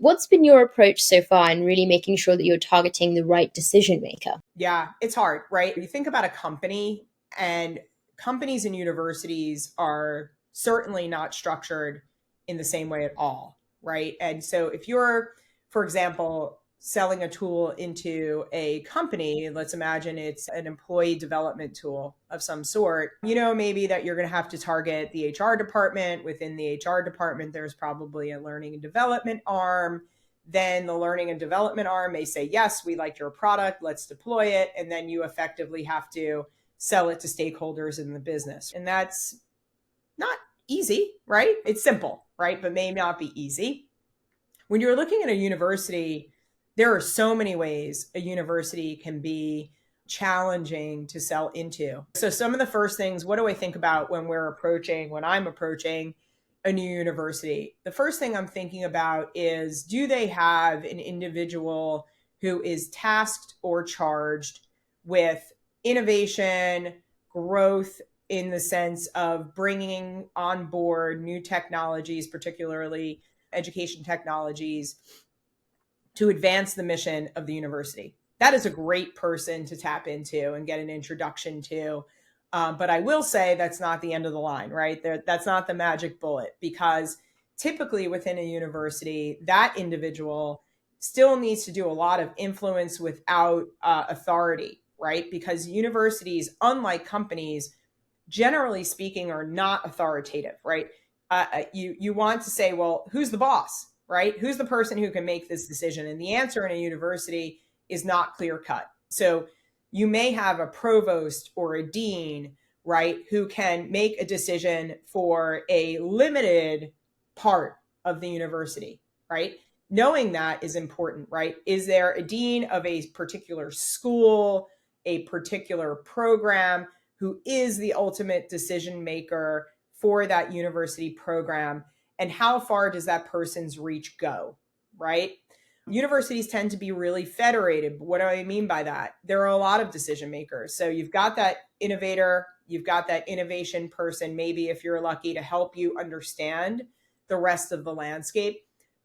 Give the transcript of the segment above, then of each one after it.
What's been your approach so far in really making sure that you're targeting the right decision maker? Yeah, it's hard, right? You think about a company, and companies and universities are certainly not structured in the same way at all, right? And so if you're, for example, selling a tool into a company, let's imagine it's an employee development tool of some sort, maybe that you're going to have to target the HR department. Within the HR department, there's probably a learning and development arm. Then the learning and development arm may say, yes, we like your product, let's deploy it. And then you effectively have to sell it to stakeholders in the business. And that's not easy, right? It's simple, right? But may not be easy. When you're looking at a university, there are so many ways a university can be challenging to sell into. So some of the first things, what do I think about when I'm approaching a new university? The first thing I'm thinking about is, do they have an individual who is tasked or charged with innovation, growth, in the sense of bringing on board new technologies, particularly education technologies, to advance the mission of the university? That is a great person to tap into and get an introduction to. But I will say that's not the end of the line, right? That's not the magic bullet, because typically within a university, that individual still needs to do a lot of influence without authority, right? Because universities, unlike companies, generally speaking, are not authoritative, right? You want to say, well, who's the boss, right? Who's the person who can make this decision? And the answer in a university is not clear cut. So you may have a provost or a dean, right, who can make a decision for a limited part of the university, right? Knowing that is important, right? Is there a dean of a particular school, a particular program, who is the ultimate decision maker for that university program? And how far does that person's reach go, right? Universities tend to be really federated. What do I mean by that? There are a lot of decision makers. So you've got that innovator, you've got that innovation person, maybe if you're lucky, to help you understand the rest of the landscape.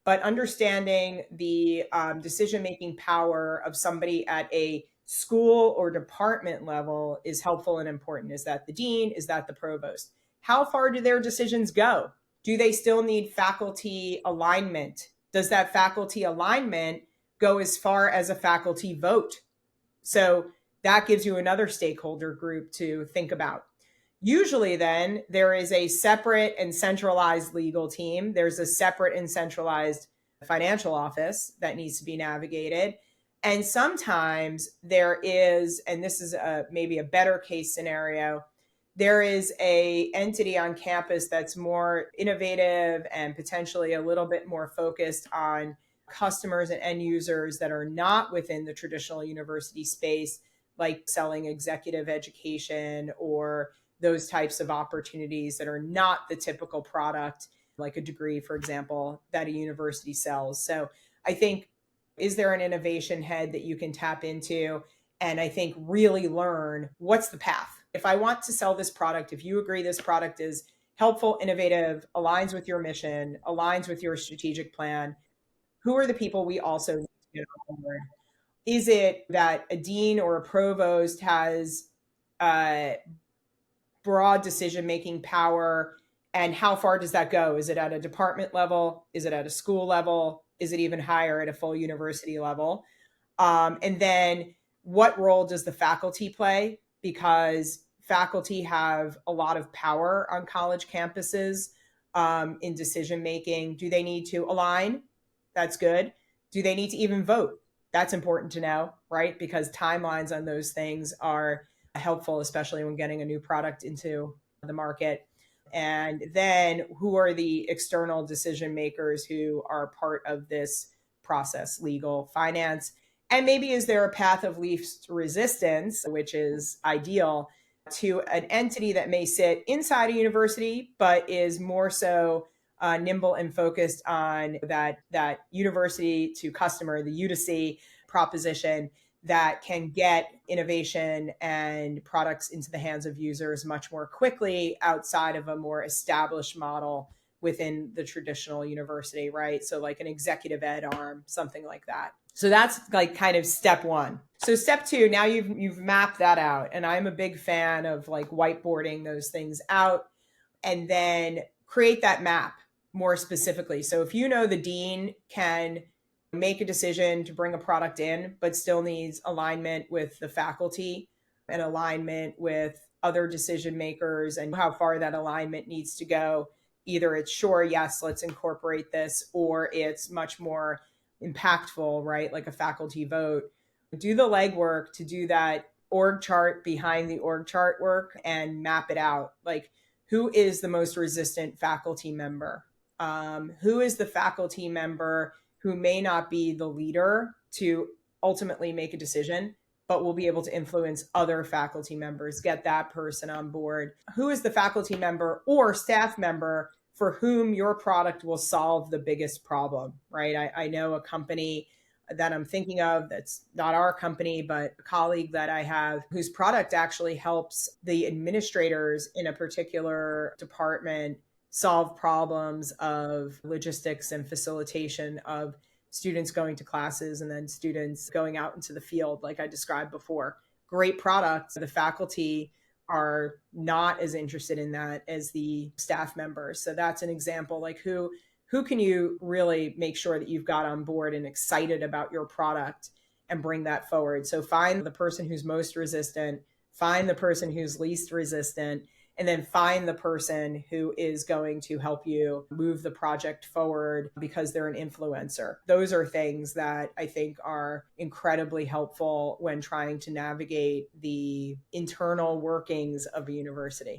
But understanding the decision-making power of somebody at a school or department level is helpful and important. Is that the dean? Is that the provost? How far do their decisions go? Do they still need faculty alignment? Does that faculty alignment go as far as a faculty vote? So that gives you another stakeholder group to think about. Usually then there is a separate and centralized legal team. There's a separate and centralized financial office that needs to be navigated. And sometimes there is, and this is maybe a better case scenario, there is a entity on campus that's more innovative and potentially a little bit more focused on customers and end users that are not within the traditional university space, like selling executive education or those types of opportunities that are not the typical product, like a degree, for example, that a university sells. So I think, is there an innovation head that you can tap into? And I think really learn, what's the path? If I want to sell this product, if you agree this product is helpful, innovative, aligns with your mission, aligns with your strategic plan, who are the people we also need to get on board? Is it that a dean or a provost has broad decision-making power? And how far does that go? Is it at a department level? Is it at a school level? Is it even higher at a full university level? And then what role does the faculty play? Because faculty have a lot of power on college campuses in decision-making. Do they need to align? That's good. Do they need to even vote? That's important to know, right? Because timelines on those things are helpful, especially when getting a new product into the market. And then who are the external decision makers who are part of this process? Legal, finance, and maybe is there a path of least resistance, which is ideal, to an entity that may sit inside a university, but is more so nimble and focused on that university to customer, the U2C proposition, that can get innovation and products into the hands of users much more quickly outside of a more established model within the traditional university, right? So like an executive ed arm, something like that. So that's like kind of step one. So step two, now you've mapped that out. And I'm a big fan of like whiteboarding those things out and then create that map more specifically. So if you know the dean can make a decision to bring a product in, but still needs alignment with the faculty and alignment with other decision makers and how far that alignment needs to go, either it's sure, yes, let's incorporate this, or it's much more impactful, right? Like a faculty vote. Do the legwork to do that org chart behind the org chart work and map it out. Like, who is the most resistant faculty member? Who is the faculty member who may not be the leader to ultimately make a decision, but will be able to influence other faculty members, get that person on board? Who is the faculty member or staff member for whom your product will solve the biggest problem, right? I know a company that I'm thinking of that's not our company, but a colleague that I have whose product actually helps the administrators in a particular department solve problems of logistics and facilitation of students going to classes and then students going out into the field, like I described before. Great product. The faculty are not as interested in that as the staff members. So that's an example, like who can you really make sure that you've got on board and excited about your product and bring that forward? So find the person who's most resistant, find the person who's least resistant, and then find the person who is going to help you move the project forward because they're an influencer. Those are things that I think are incredibly helpful when trying to navigate the internal workings of a university.